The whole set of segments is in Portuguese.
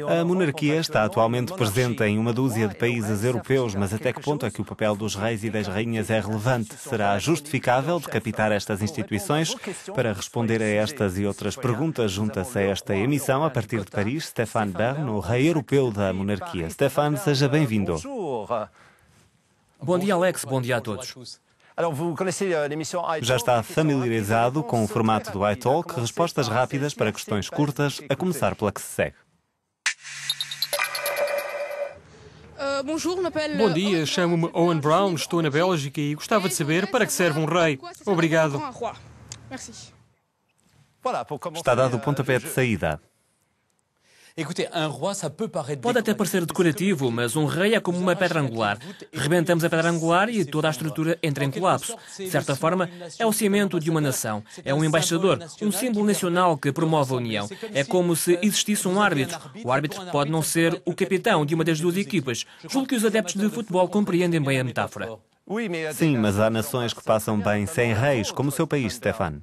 A monarquia está atualmente presente em uma dúzia de países europeus, mas até que ponto é que o papel dos reis e das rainhas é relevante? Será justificável decapitar estas instituições? Para responder a estas e outras perguntas, junta-se a esta emissão, a partir de Paris, Stéphane Bern, o rei europeu da monarquia. Stéphane, seja bem-vindo. Bom dia, Alex. Bom dia a todos. Já está familiarizado com o formato do iTalk, respostas rápidas para questões curtas, a começar pela que se segue. Bom dia, chamo-me Owen Brown, estou na Bélgica e gostava de saber para que serve um rei. Obrigado. Está dado o pontapé de saída. Pode até parecer decorativo, mas um rei é como uma pedra angular. Rebentamos a pedra angular e toda a estrutura entra em colapso. De certa forma, é o cimento de uma nação. É um embaixador, um símbolo nacional que promove a união. É como se existisse um árbitro. O árbitro pode não ser o capitão de uma das duas equipas. Julgo que os adeptos de futebol compreendem bem a metáfora. Sim, mas há nações que passam bem sem reis, como o seu país, Stéphane.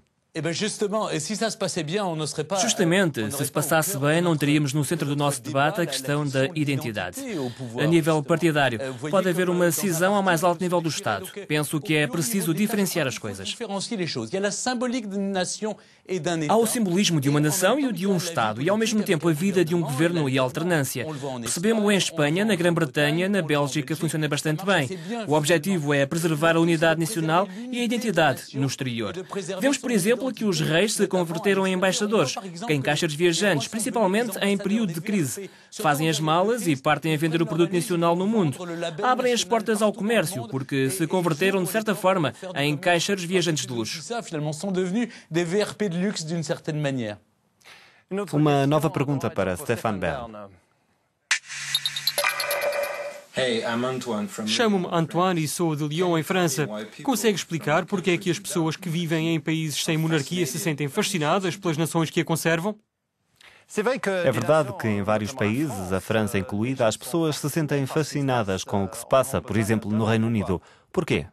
Justamente, se se passasse bem, não teríamos no centro do nosso debate a questão da identidade. A nível partidário, pode haver uma cisão ao mais alto nível do Estado. Penso que é preciso diferenciar as coisas. Há o simbolismo de uma nação e o de um Estado, e ao mesmo tempo a vida de um governo e a alternância. Percebemos-o em Espanha, na Grã-Bretanha, na Bélgica funciona bastante bem. O objetivo é preservar a unidade nacional e a identidade no exterior. Vemos, por exemplo, que os reis se converteram em embaixadores, que em caixas viajantes, principalmente em período de crise. Fazem as malas e partem a vender o produto nacional no mundo. Abrem as portas ao comércio, porque se converteram, de certa forma, em caixeiros viajantes de luxo. Uma nova pergunta para Stéphane Bern. Chamo-me Antoine e sou de Lyon, em França. Consegue explicar porque é que as pessoas que vivem em países sem monarquia se sentem fascinadas pelas nações que a conservam? É verdade que em vários países, a França incluída, as pessoas se sentem fascinadas com o que se passa, por exemplo, no Reino Unido. Porquê?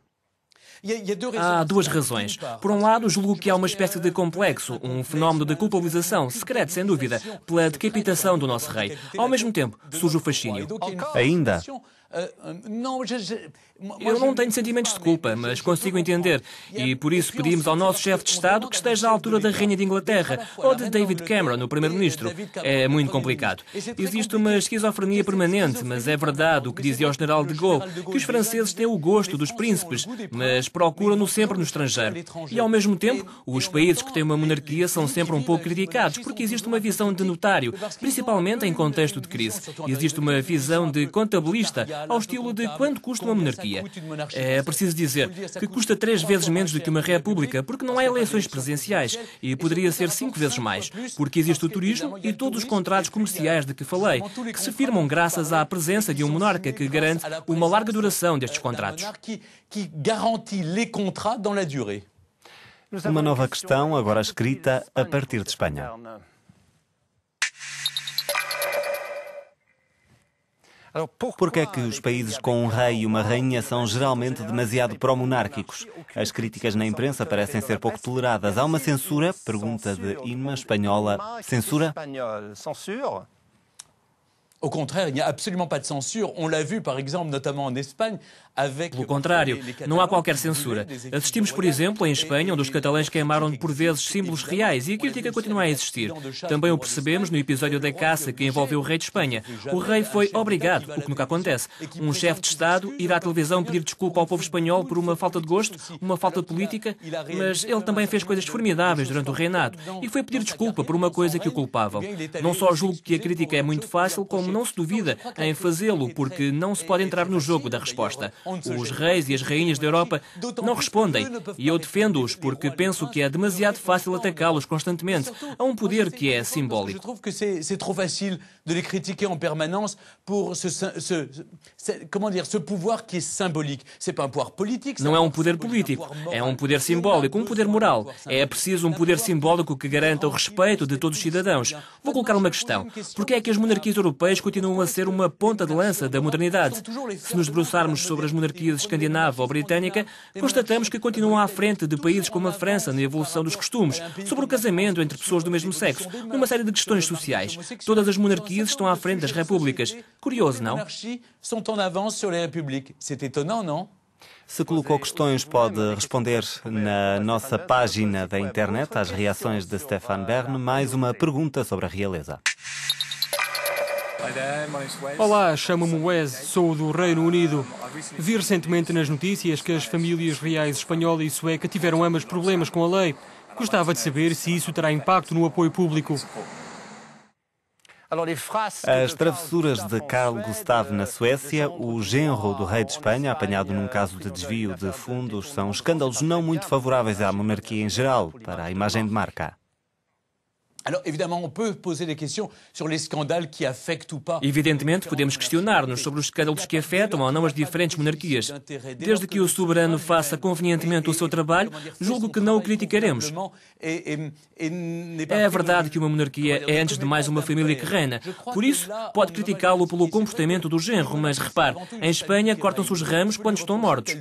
Há duas razões. Por um lado, julgo que há uma espécie de complexo, um fenómeno de culpabilização, secreto, sem dúvida, pela decapitação do nosso rei. Ao mesmo tempo, surge o fascínio. Ainda? Eu não tenho sentimentos de culpa, mas consigo entender. E por isso pedimos ao nosso chefe de Estado que esteja à altura da Rainha de Inglaterra ou de David Cameron, o Primeiro-Ministro. É muito complicado. Existe uma esquizofrenia permanente, mas é verdade o que dizia o General de Gaulle, que os franceses têm o gosto dos príncipes, mas procuram-no sempre no estrangeiro. E ao mesmo tempo, os países que têm uma monarquia são sempre um pouco criticados, porque existe uma visão de notário, principalmente em contexto de crise. Existe uma visão de contabilista, ao estilo de quanto custa uma monarquia. É preciso dizer que custa 3 vezes menos do que uma república, porque não há eleições presidenciais, e poderia ser 5 vezes mais, porque existe o turismo e todos os contratos comerciais de que falei, que se firmam graças à presença de um monarca que garante uma larga duração destes contratos. Uma nova questão, agora escrita a partir de Espanha. Por que é que os países com um rei e uma rainha são geralmente demasiado pró-monárquicos? As críticas na imprensa parecem ser pouco toleradas. Há uma censura? Pergunta de Inma, espanhola. Censura? Au contraire, il n'y a absolument pas de censure. On l'a vu, par exemple, notamment en Espagne, avec... Pelo contrário, não há qualquer censura. Assistimos, por exemplo, em Espanha, onde os catalães queimaram por vezes símbolos reais e a crítica continua a existir. Também o percebemos no episódio da caça que envolveu o rei de Espanha. O rei foi obrigado, o que nunca acontece. Um chefe de Estado ir à televisão pedir desculpa ao povo espanhol por uma falta de gosto, uma falta de política, mas ele também fez coisas formidáveis durante o reinado e foi pedir desculpa por uma coisa que o culpavam. Não só julgo que a crítica é muito fácil, como não se duvida em fazê-lo, porque não se pode entrar no jogo da resposta. Os reis e as rainhas da Europa não respondem, e eu defendo-os porque penso que é demasiado fácil atacá-los constantemente. Há um poder que é simbólico. Je trouve que c'est trop facile de les critiquer en permanence pour ce pouvoir qui est symbolique. C'est pas un pouvoir politique. Não é um poder político, é um poder simbólico, um poder moral. É preciso um poder simbólico que garanta o respeito de todos os cidadãos. Vou colocar uma questão. Por que é que as monarquias europeias continuam a ser uma ponta de lança da modernidade? Se nos debruçarmos sobre as monarquias escandinava ou britânica, constatamos que continuam à frente de países como a França na evolução dos costumes, sobre o casamento entre pessoas do mesmo sexo, numa série de questões sociais. Todas as monarquias estão à frente das repúblicas. Curioso, não? Se colocou questões, pode responder na nossa página da internet às reações de Stefan Bern. Mais uma pergunta sobre a realeza. Olá, chamo-me Wes, sou do Reino Unido. Vi recentemente nas notícias que as famílias reais espanhola e sueca tiveram ambas problemas com a lei. Gostava de saber se isso terá impacto no apoio público. As travessuras de Carl Gustaf na Suécia, o genro do rei de Espanha, apanhado num caso de desvio de fundos, são escândalos não muito favoráveis à monarquia em geral, para a imagem de marca. Evidentemente, podemos questionar-nos sobre os escândalos que afetam ou não as diferentes monarquias. Desde que o soberano faça convenientemente o seu trabalho, julgo que não o criticaremos. É verdade que uma monarquia é, antes de mais, uma família que reina. Por isso, pode criticá-lo pelo comportamento do genro, mas repare, em Espanha cortam-se os ramos quando estão mortos.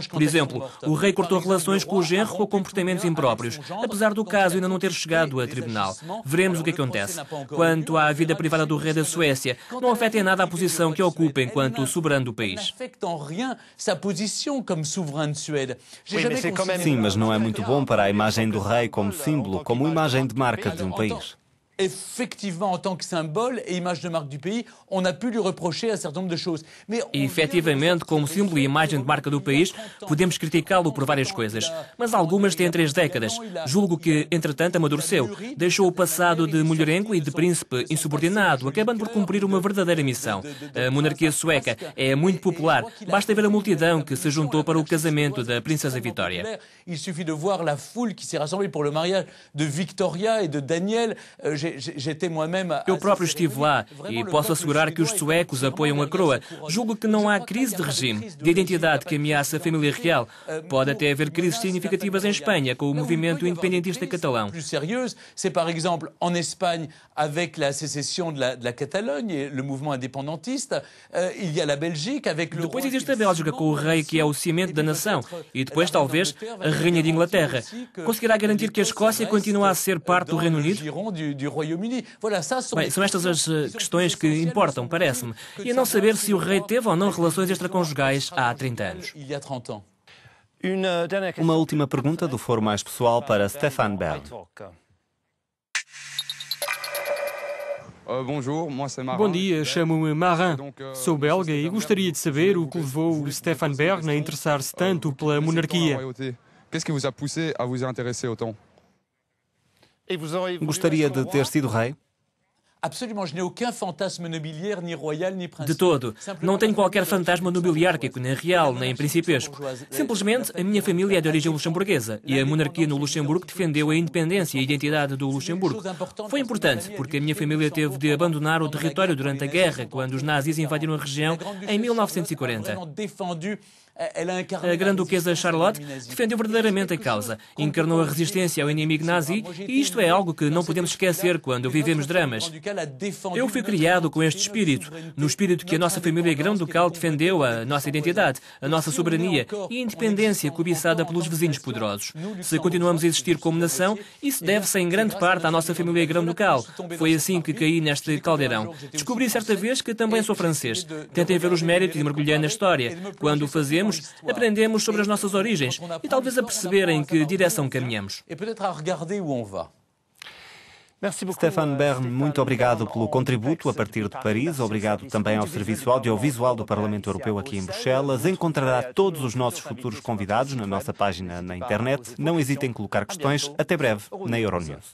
Por exemplo, o rei cortou relações com o genro com comportamentos impróprios, apesar do caso ainda não ter chegado a tribunal. Veremos o que acontece. Quanto à vida privada do rei da Suécia, não afeta em nada a posição que ocupa enquanto soberano do país. Sim, mas não é muito bom para a imagem do rei como símbolo, como imagem de marca de um país. Effectivement, en tant que symbole et image de marque du pays, on a pu lui reprocher un certain nombre de choses. E, efetivamente, como símbolo e imagem de marca do país, podemos criticá-lo por várias coisas. Mas algumas têm 3 décadas. Julgo que, entretanto, amadureceu. Deixou o passado de mulherengo e de príncipe insubordinado, acabando por cumprir uma verdadeira missão. A monarquia sueca é muito popular. Basta ver a multidão que se juntou para o casamento da princesa Vitória. Il suffit de voir la foule qui s'est rassemblée pour le mariage de Victoria et de Daniel. Eu próprio estive lá e posso assegurar que os suecos apoiam a coroa. Julgo que não há crise de regime, de identidade que ameaça a família real. Pode até haver crises significativas em Espanha, com o movimento independentista catalão. C'est par exemple en Espagne avec la sécession de la Catalogne et le mouvement indépendantiste. Il y a la Belgique avec le Depois existe a Bélgica com o rei que é o cimento da nação e depois talvez a rainha de Inglaterra. Conseguirá garantir que a Escócia continua a ser parte do Reino Unido? Bem, são estas as questões que importam, parece-me. E a não saber se o rei teve ou não relações extraconjugais há 30 anos. Uma última pergunta do foro mais pessoal para Stefan Bern. Bom dia, chamo-me Marin. Sou belga e gostaria de saber o que levou o Stefan Bern a interessar-se tanto pela monarquia. Gostaria de ter sido rei? De todo. Não tenho qualquer fantasma nobiliárquico, nem real, nem principesco. Simplesmente, a minha família é de origem luxemburguesa e a monarquia no Luxemburgo defendeu a independência e a identidade do Luxemburgo. Foi importante, porque a minha família teve de abandonar o território durante a guerra, quando os nazis invadiram a região em 1940. A Grande Duquesa Charlotte defendeu verdadeiramente a causa, encarnou a resistência ao inimigo nazi e isto é algo que não podemos esquecer quando vivemos dramas. Eu fui criado com este espírito, no espírito que a nossa família grão-ducal defendeu a nossa identidade, a nossa soberania e a independência cobiçada pelos vizinhos poderosos. Se continuamos a existir como nação, isso deve-se em grande parte à nossa família grão-ducal. Foi assim que caí neste caldeirão. Descobri certa vez que também sou francês. Tentem ver os méritos e mergulhei na história. Quando o fazemos, aprendemos sobre as nossas origens e talvez a perceber em que direção caminhamos. Stefan Bern, muito obrigado pelo contributo a partir de Paris. Obrigado também ao Serviço Audiovisual do Parlamento Europeu aqui em Bruxelas. Encontrará todos os nossos futuros convidados na nossa página na internet. Não hesitem em colocar questões. Até breve na Euronews.